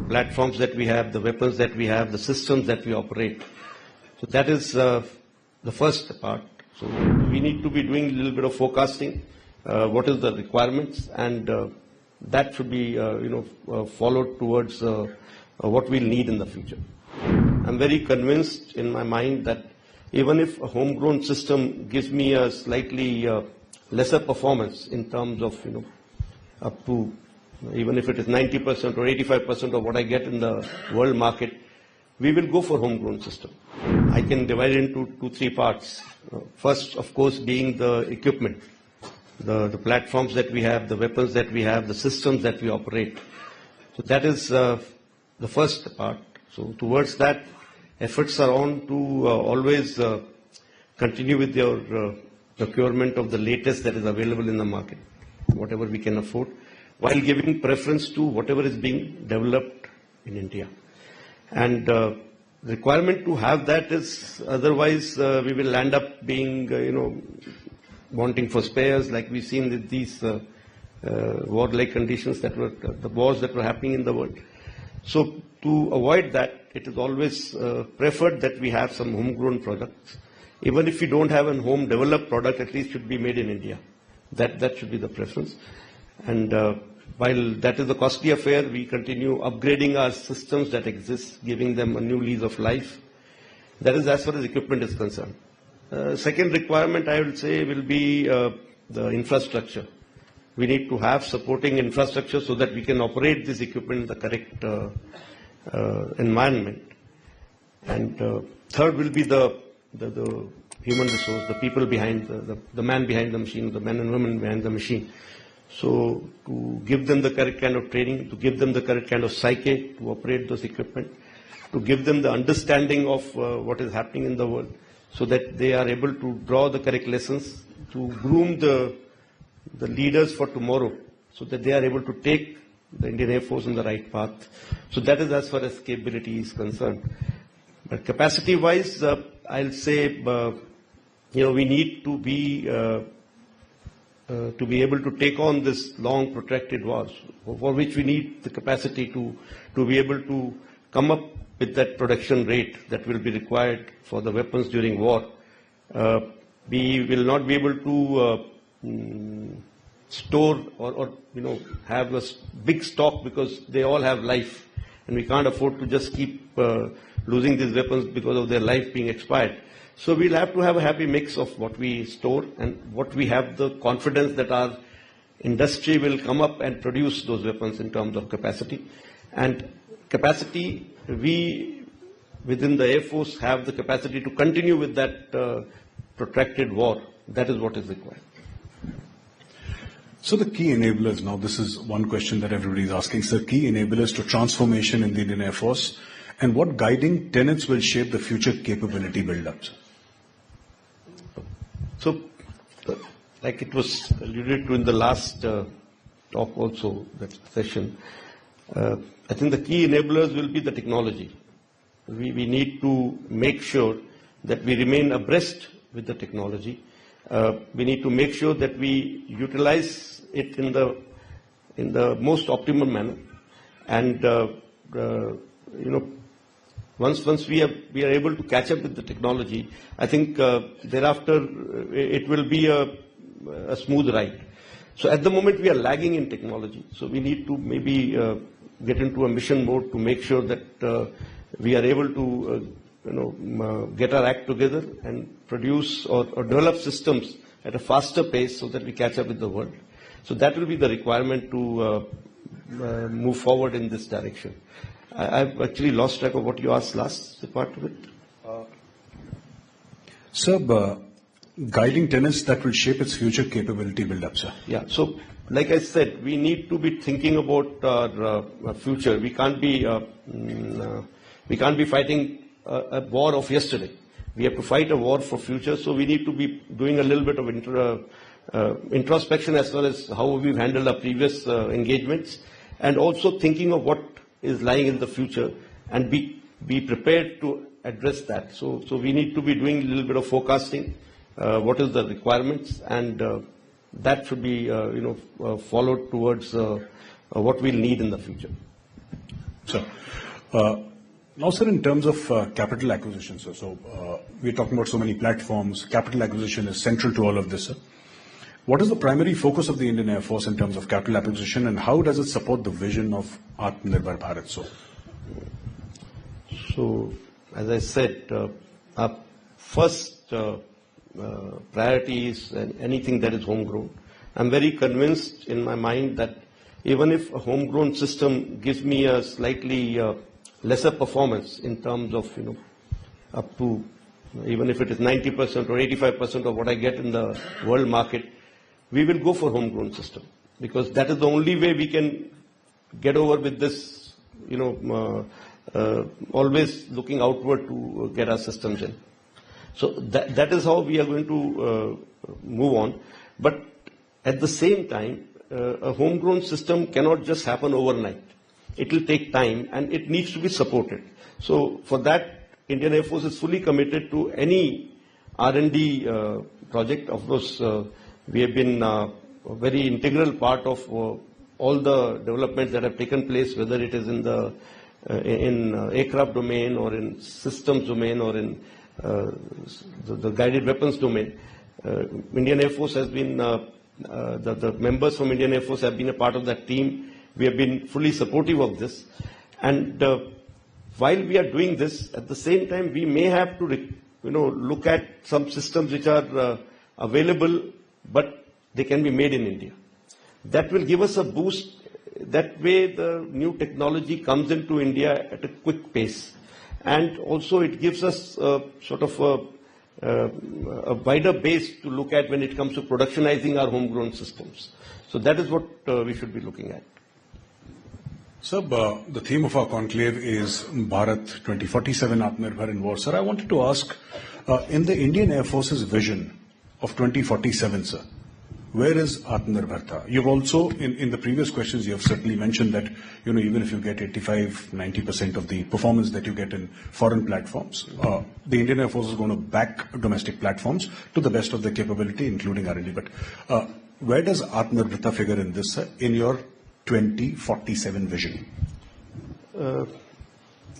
platforms that we have, the weapons that we have, the systems that we operate. So that is the first part. So we need to be doing a little bit of forecasting. What is the requirements, and that should be followed towards what we'll need in the future. I'm very convinced in my mind that even if a homegrown system gives me a slightly lesser performance in terms of up to even if it is 90% or 85% of what I get in the world market, we will go for homegrown system. I can divide it into 2-3 parts. First, of course, being the equipment, the platforms that we have, the weapons that we have, the systems that we operate. So that is the first part. So towards that, efforts are on to always continue with your procurement of the latest that is available in the market, whatever we can afford, while giving preference to whatever is being developed in India. And the requirement to have that is otherwise we will end up being, wanting for spares like we've seen with these war-like conditions that were, the wars that were happening in the world. So to avoid that, it is always preferred that we have some homegrown products. Even if we don't have a home-developed product, at least should be made in India. That should be the preference. And while that is a costly affair, we continue upgrading our systems that exist, giving them a new lease of life. That is as far as equipment is concerned. Second requirement, I would say, will be the infrastructure. We need to have supporting infrastructure so that we can operate this equipment in the correct environment. And third will be the human resource, the people behind, the man behind the machine, the men and women behind the machine. So to give them the correct kind of training, to give them the correct kind of psyche to operate those equipment, to give them the understanding of what is happening in the world, so that they are able to draw the correct lessons, to groom the leaders for tomorrow, so that they are able to take the Indian Air Force on the right path. So that is as far as capability is concerned. But capacity-wise, I'll say, we need to be able to take on this long protracted wars, for which we need the capacity to be able to come up with that production rate that will be required for the weapons during war. We will not be able to store or have a big stock because they all have life, and we can't afford to just keep losing these weapons because of their life being expired. So we'll have to have a happy mix of what we store and what we have the confidence that our industry will come up and produce those weapons in terms of capacity. And capacity, we within the Air Force have the capacity to continue with that protracted war. That is what is required. So the key enablers, now this is one question that everybody is asking, sir, key enablers to transformation in the Indian Air Force, and what guiding tenets will shape the future capability build-up, sir? So, like it was alluded to in the last talk also, that session, I think the key enablers will be the technology. We need to make sure that we remain abreast with the technology. We need to make sure that we utilize it in the most optimum manner. And, once we are able to catch up with the technology, I think thereafter it will be a smooth ride. So at the moment we are lagging in technology. So we need to maybe get into a mission mode to make sure that we are able to get our act together and produce or develop systems at a faster pace so that we catch up with the world. So that will be the requirement to move forward in this direction. I've actually lost track of what you asked last, the part of it. Sir, guiding tenets that will shape its future capability build-up, sir. Yeah, so like I said, we need to be thinking about our future. We can't be fighting a war of yesterday. We have to fight a war for future, so we need to be doing a little bit of introspection as far as how we've handled our previous engagements, and also thinking of what is lying in the future, and be prepared to address that. So we need to be doing a little bit of forecasting, what is the requirements, and that should be followed towards what we'll need in the future. Sir, now, sir, in terms of capital acquisition, sir, we're talking about so many platforms. Capital acquisition is central to all of this, sir. What is the primary focus of the Indian Air Force in terms of capital acquisition, and how does it support the vision of Atmanirbhar Bharat? So, as I said, our first priority is anything that is homegrown. I'm very convinced in my mind that even if a homegrown system gives me a slightly lesser performance in terms of, up to, even if it is 90% or 85% of what I get in the world market, we will go for homegrown system, because that is the only way we can get over with this, always looking outward to get our systems in. So that is how we are going to move on. But at the same time, a homegrown system cannot just happen overnight. It will take time and it needs to be supported. So for that, Indian Air Force is fully committed to any R&D project. Of course, we have been a very integral part of all the developments that have taken place, whether it is in the aircraft domain or in systems domain or in the guided weapons domain. Indian Air Force has been, the members from Indian Air Force have been a part of that team. We have been fully supportive of this. And while we are doing this, at the same time, we may have to, look at some systems which are available, but they can be made in India. That will give us a boost. That way, the new technology comes into India at a quick pace. And also, it gives us sort of a wider base to look at when it comes to productionizing our homegrown systems. So that is what we should be looking at. Sir, the theme of our conclave is Bharat 2047 Atmanirbhar in War. Sir, I wanted to ask, in the Indian Air Force's vision of 2047, sir, where is Atmanirbharta? You've also, in the previous questions, you have certainly mentioned that, even if you get 85-90% of the performance that you get in foreign platforms, the Indian Air Force is going to back domestic platforms to the best of their capability, including R&D. But where does Atmanirbharta figure in this, sir, in your 2047 vision?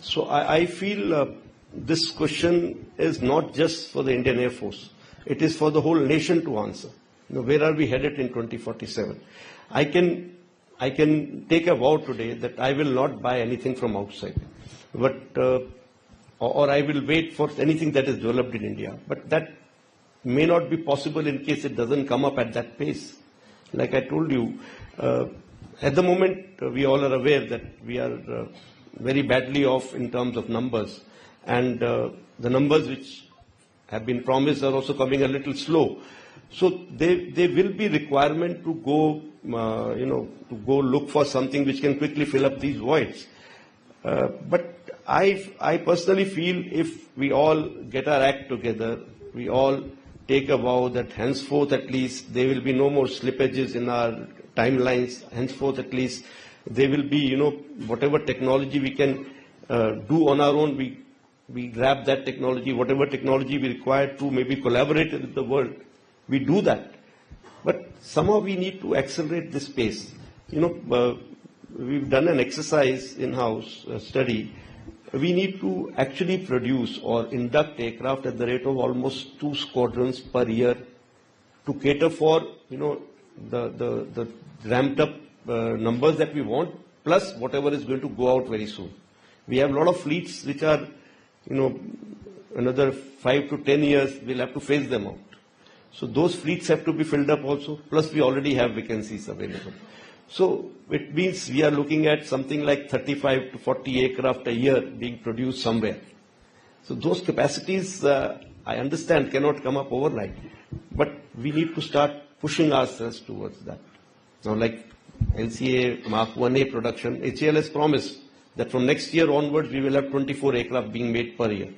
So I feel this question is not just for the Indian Air Force. It is for the whole nation to answer. Where are we headed in 2047? I can take a vow today that I will not buy anything from outside, but or I will wait for anything that is developed in India. But that may not be possible in case it doesn't come up at that pace. Like I told you, at the moment we all are aware that we are very badly off in terms of numbers, and the numbers which have been promised are also coming a little slow. So there will be requirement to go, to go look for something which can quickly fill up these voids. But I personally feel if we all get our act together, we all take a vow that henceforth at least there will be no more slippages in our timelines. Henceforth at least there will be, whatever technology we can do on our own, we grab that technology, whatever technology we require to maybe collaborate with the world. We do that. But somehow we need to accelerate this pace. We've done an exercise in-house study. We need to actually produce or induct aircraft at the rate of almost 2 squadrons per year to cater for, the ramped up numbers that we want, plus whatever is going to go out very soon. We have a lot of fleets which are, another 5 to 10 years, we'll have to phase them out. So those fleets have to be filled up also, plus we already have vacancies available. So it means we are looking at something like 35 to 40 aircraft a year being produced somewhere. So those capacities, I understand, cannot come up overnight. But we need to start pushing ourselves towards that. Now, like LCA Mark 1A production, HAL has promised that from next year onwards, we will have 24 aircraft being made per year.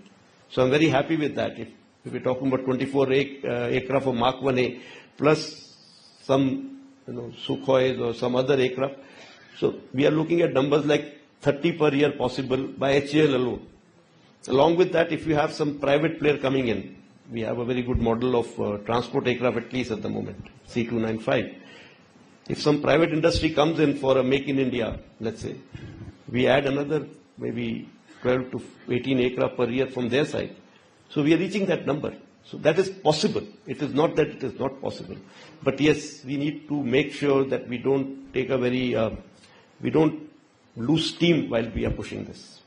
So I'm very happy with that. If we're talking about 24 aircraft of Mark 1A, plus some Sukhois or some other aircraft. So we are looking at numbers like 30 per year possible by HAL alone. Along with that, if you have some private player coming in, we have a very good model of transport aircraft at least at the moment, C295. If some private industry comes in for a Make in India, let's say, We add another maybe 12 to 18 acre per year from their side. So we are reaching that number. So that is possible. It is not that it is not possible. But yes, we need to make sure that we don't take we don't lose steam while we are pushing this.